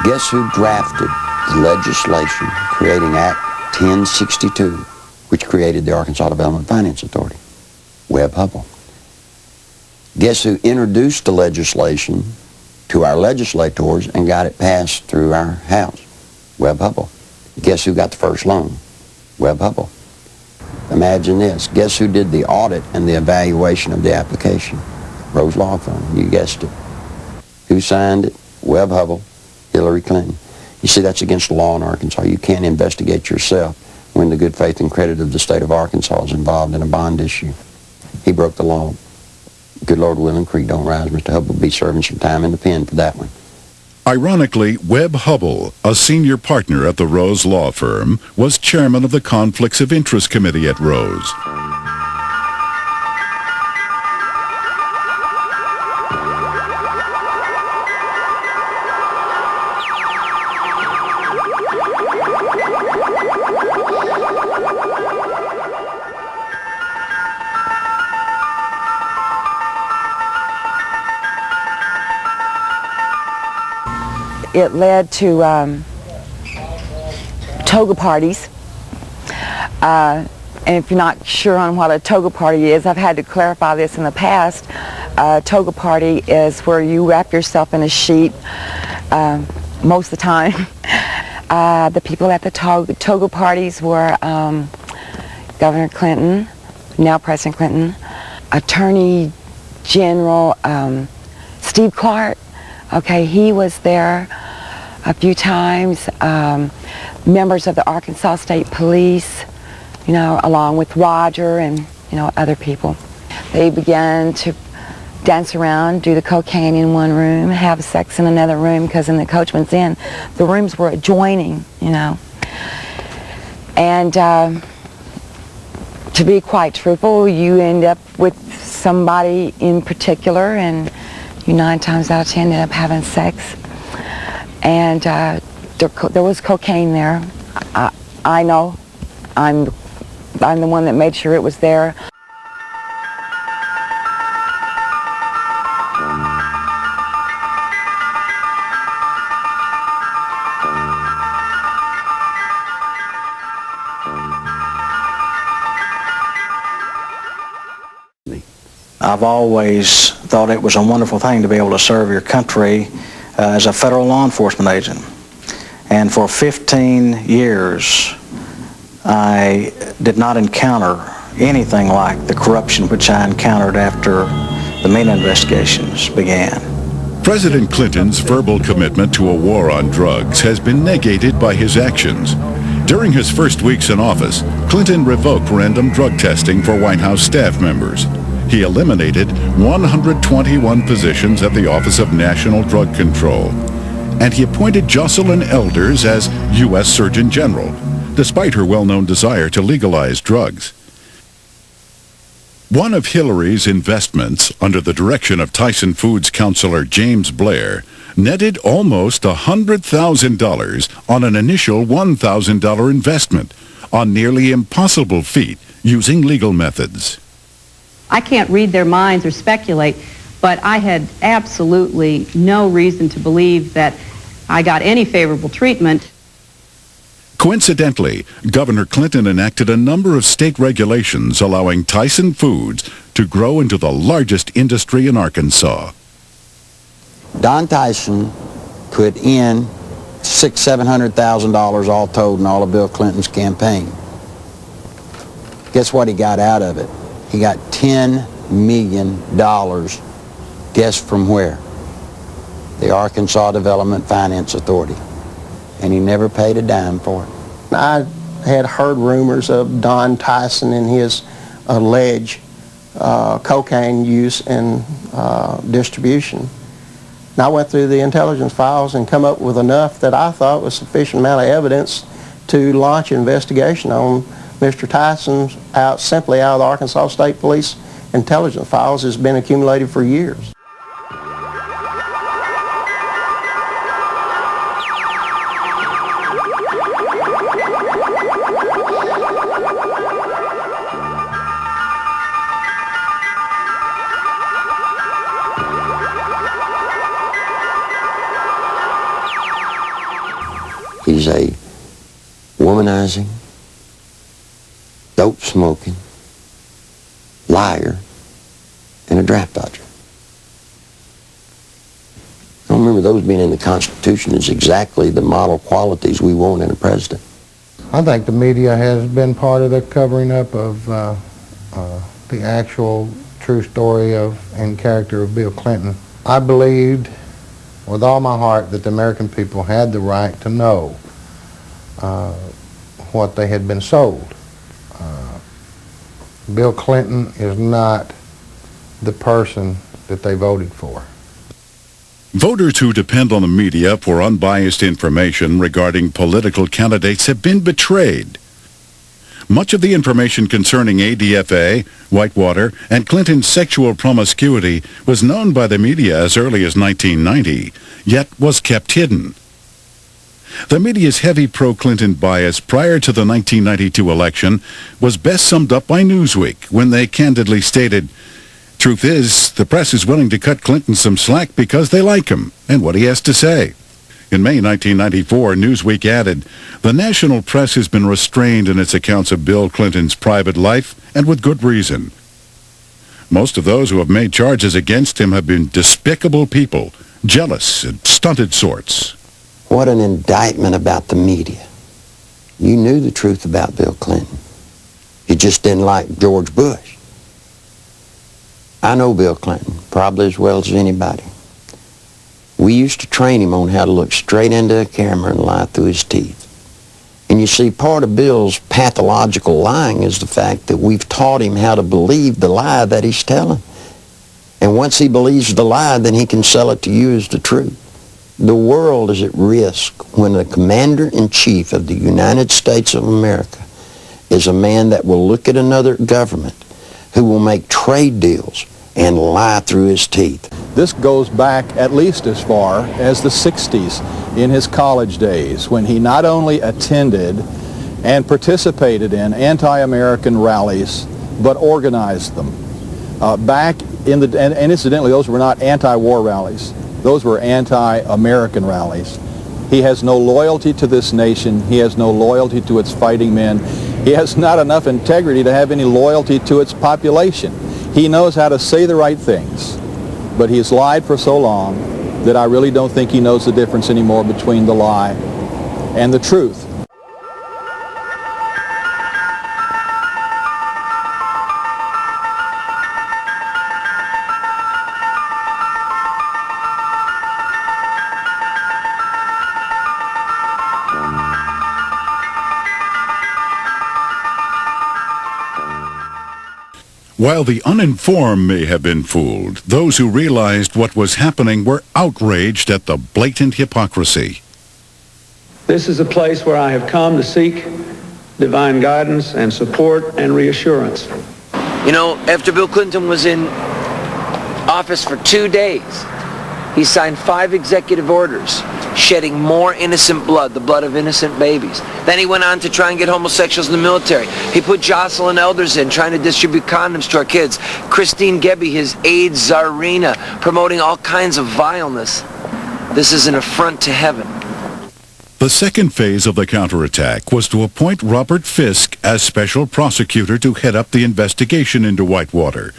Guess who drafted the legislation creating Act 1062, which created the Arkansas Development Finance Authority? Webb Hubbell. Guess who introduced the legislation to our legislators and got it passed through our House? Webb Hubbell. Guess who got the first loan? Webb Hubbell. Imagine this. Guess who did the audit and the evaluation of the application? Rose Law Firm. You guessed it. Who signed it? Webb Hubbell, Hillary Clinton. You see, that's against the law in Arkansas. You can't investigate yourself when the good faith and credit of the state of Arkansas is involved in a bond issue. He broke the law. Good Lord willing, creek don't rise. Mr. Hubbell will be serving some time in the pen for that one. Ironically, Webb Hubbell, a senior partner at the Rose Law Firm, was chairman of the Conflicts of Interest Committee at Rose. It led to toga parties. And if you're not sure on what a toga party is, I've had to clarify this in the past. A toga party is where you wrap yourself in a sheet most of the time. The people at the toga parties were Governor Clinton, now President Clinton, Attorney General Steve Clark. Okay, he was there a few times. Members of the Arkansas State Police, you know, along with Roger and, you know, other people. They began to dance around, do the cocaine in one room, have sex in another room, because in the Coachman's Inn, the rooms were adjoining, you know. And to be quite truthful, you end up with somebody in particular, and you 9 times out of 10 end up having sex. And there was cocaine there. I know. I'm the one that made sure it was there. I've always thought it was a wonderful thing to be able to serve your country as a federal law enforcement agent. And for 15 years, I did not encounter anything like the corruption which I encountered after the MENA investigations began. President Clinton's verbal commitment to a war on drugs has been negated by his actions. During his first weeks in office, Clinton revoked random drug testing for White House staff members. He eliminated 121 positions at the Office of National Drug Control. And he appointed Jocelyn Elders as U.S. Surgeon General, despite her well-known desire to legalize drugs. One of Hillary's investments, under the direction of Tyson Foods counselor James Blair, netted almost $100,000 on an initial $1,000 investment, a nearly impossible feat using legal methods. I can't read their minds or speculate, but I had absolutely no reason to believe that I got any favorable treatment. Coincidentally, Governor Clinton enacted a number of state regulations allowing Tyson Foods to grow into the largest industry in Arkansas. Don Tyson put in $600,000-$700,000 all told in all of Bill Clinton's campaign. Guess what he got out of it? He got $10 million. Guess from where? The Arkansas Development Finance Authority. And he never paid a dime for it. I had heard rumors of Don Tyson and his alleged cocaine use and distribution. And I went through the intelligence files and come up with enough that I thought was sufficient amount of evidence to launch an investigation on Mr. Tyson's simply out of the Arkansas State Police intelligence files has been accumulated for years. He's a womanizing, dope-smoking, liar, and a draft dodger. I don't remember those being in the Constitution as exactly the model qualities we want in a president. I think the media has been part of the covering up of the actual true story of and character of Bill Clinton. I believed with all my heart that the American people had the right to know what they had been sold. Bill Clinton is not the person that they voted for. Voters who depend on the media for unbiased information regarding political candidates have been betrayed. Much of the information concerning ADFA, Whitewater, and Clinton's sexual promiscuity was known by the media as early as 1990, yet was kept hidden. The media's heavy pro-Clinton bias prior to the 1992 election was best summed up by Newsweek when they candidly stated, "Truth is, the press is willing to cut Clinton some slack because they like him and what he has to say." In May 1994, Newsweek added, "The national press has been restrained in its accounts of Bill Clinton's private life, and with good reason. Most of those who have made charges against him have been despicable people, jealous and stunted sorts." What an indictment about the media. You knew the truth about Bill Clinton. You just didn't like George Bush. I know Bill Clinton probably as well as anybody. We used to train him on how to look straight into a camera and lie through his teeth. And you see, part of Bill's pathological lying is the fact that we've taught him how to believe the lie that he's telling. And once he believes the lie, then he can sell it to you as the truth. The world is at risk when the commander-in-chief of the United States of America is a man that will look at another government, who will make trade deals and lie through his teeth. This goes back at least as far as the 60s in his college days, when he not only attended and participated in anti-American rallies, but organized them. And incidentally, those were not anti-war rallies. Those were anti-American rallies. He has no loyalty to this nation. He has no loyalty to its fighting men. He has not enough integrity to have any loyalty to its population. He knows how to say the right things, but he has lied for so long that I really don't think he knows the difference anymore between the lie and the truth. While the uninformed may have been fooled, those who realized what was happening were outraged at the blatant hypocrisy. This is a place where I have come to seek divine guidance and support and reassurance. You know, after Bill Clinton was in office for 2 days, he signed 5 executive orders shedding more innocent blood, the blood of innocent babies. Then he went on to try and get homosexuals in the military. He put Jocelyn Elders in, trying to distribute condoms to our kids. Christine Gebbe, his AIDS czarina, promoting all kinds of vileness. This is an affront to heaven. The second phase of the counterattack was to appoint Robert Fisk as special prosecutor to head up the investigation into Whitewater.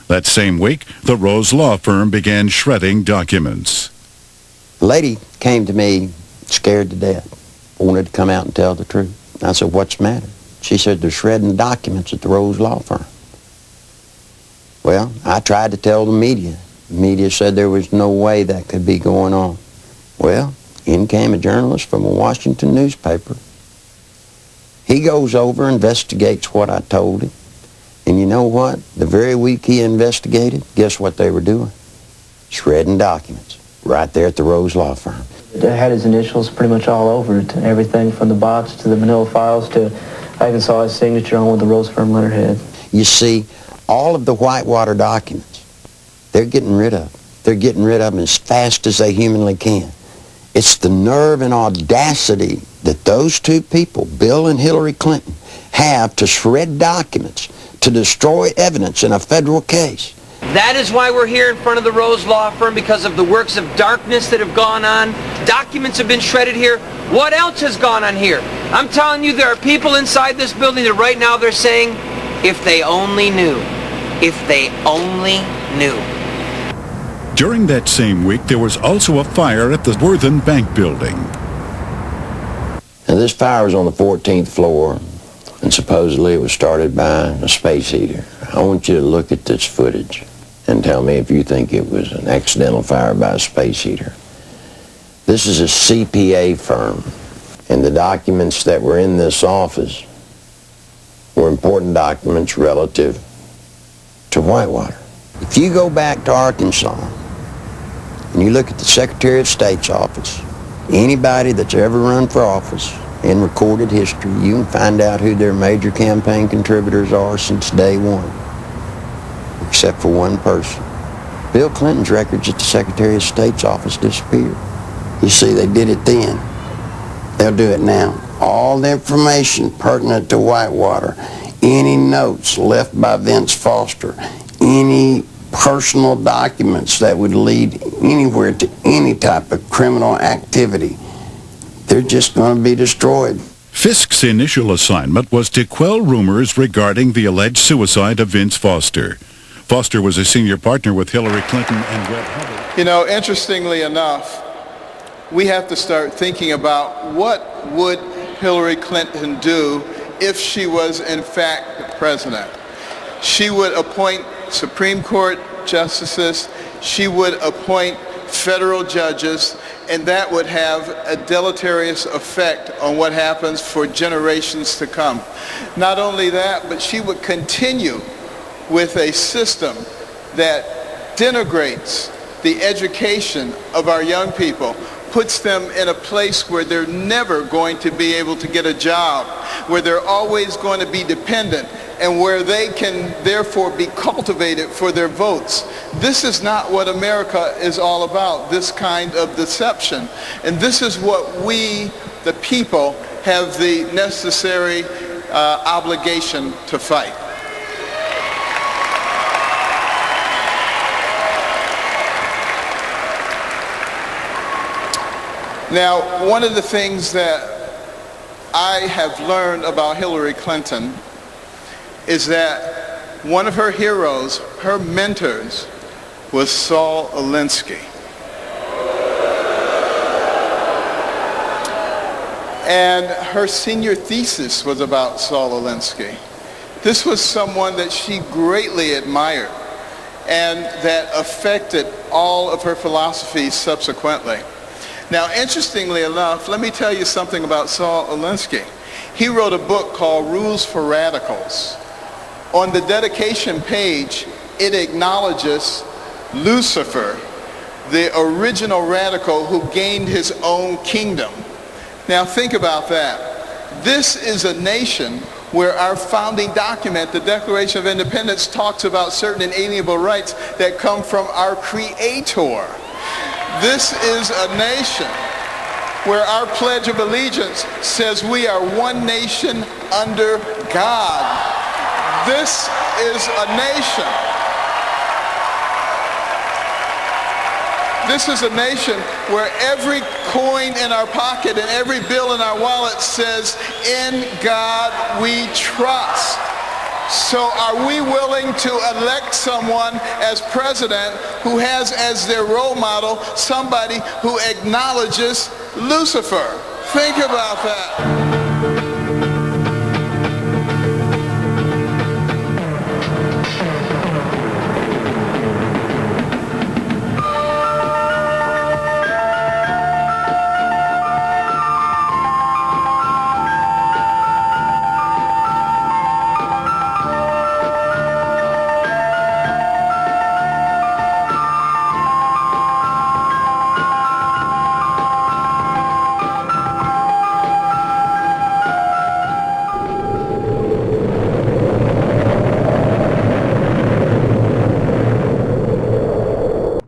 That same week, the Rose Law Firm began shredding documents. A lady came to me scared to death, wanted to come out and tell the truth. I said, "What's the matter?" She said, "They're shredding documents at the Rose Law Firm." Well, I tried to tell the media. The media said there was no way that could be going on. Well, in came a journalist from a Washington newspaper. He goes over, investigates what I told him. And you know what? The very week he investigated, guess what they were doing? Shredding documents right there at the Rose Law Firm. It had his initials pretty much all over it, everything from the box to the manila files to, I even saw his signature on with the Rose Firm letterhead. You see, all of the Whitewater documents, they're getting rid of. They're getting rid of them as fast as they humanly can. It's the nerve and audacity that those two people, Bill and Hillary Clinton, have to shred documents, to destroy evidence in a federal case. That is why we're here in front of the Rose Law Firm, because of the works of darkness that have gone on Documents have been shredded here. What else has gone on here? I'm telling you, there are people inside this building that right now they're saying, if they only knew. If they only knew. During that same week, there was also a fire at the Worthen Bank building. Now, this fire was on the 14th floor, and supposedly it was started by a space heater. I want you to look at this footage and tell me if you think it was an accidental fire by a space heater. This is a CPA firm, and the documents that were in this office were important documents relative to Whitewater. If you go back to Arkansas and you look at the Secretary of State's office, anybody that's ever run for office in recorded history, you can find out who their major campaign contributors are since day one, except for one person. Bill Clinton's records at the Secretary of State's office disappeared. You see, they did it then. They'll do it now. All the information pertinent to Whitewater, any notes left by Vince Foster, any personal documents that would lead anywhere to any type of criminal activity, they're just going to be destroyed. Fisk's initial assignment was to quell rumors regarding the alleged suicide of Vince Foster. Foster was a senior partner with Hillary Clinton and Webb Hubbard. You know, interestingly enough, we have to start thinking about what would Hillary Clinton do if she was in fact the president. She would appoint Supreme Court justices, she would appoint federal judges, and that would have a deleterious effect on what happens for generations to come. Not only that, but she would continue with a system that denigrates the education of our young people, puts them in a place where they're never going to be able to get a job, where they're always going to be dependent, and where they can therefore be cultivated for their votes. This is not what America is all about, this kind of deception. And this is what we, the people, have the necessary obligation to fight. Now, one of the things that I have learned about Hillary Clinton is that one of her heroes, her mentors, was Saul Alinsky. And her senior thesis was about Saul Alinsky. This was someone that she greatly admired and that affected all of her philosophies subsequently. Now, interestingly enough, let me tell you something about Saul Alinsky. He wrote a book called Rules for Radicals. On the dedication page, it acknowledges Lucifer, the original radical who gained his own kingdom. Now, think about that. This is a nation where our founding document, the Declaration of Independence, talks about certain inalienable rights that come from our Creator. This is a nation where our Pledge of Allegiance says we are one nation under God. This is a nation. This is a nation where every coin in our pocket and every bill in our wallet says, "In God we trust." So are we willing to elect someone as president who has as their role model somebody who acknowledges Lucifer? Think about that.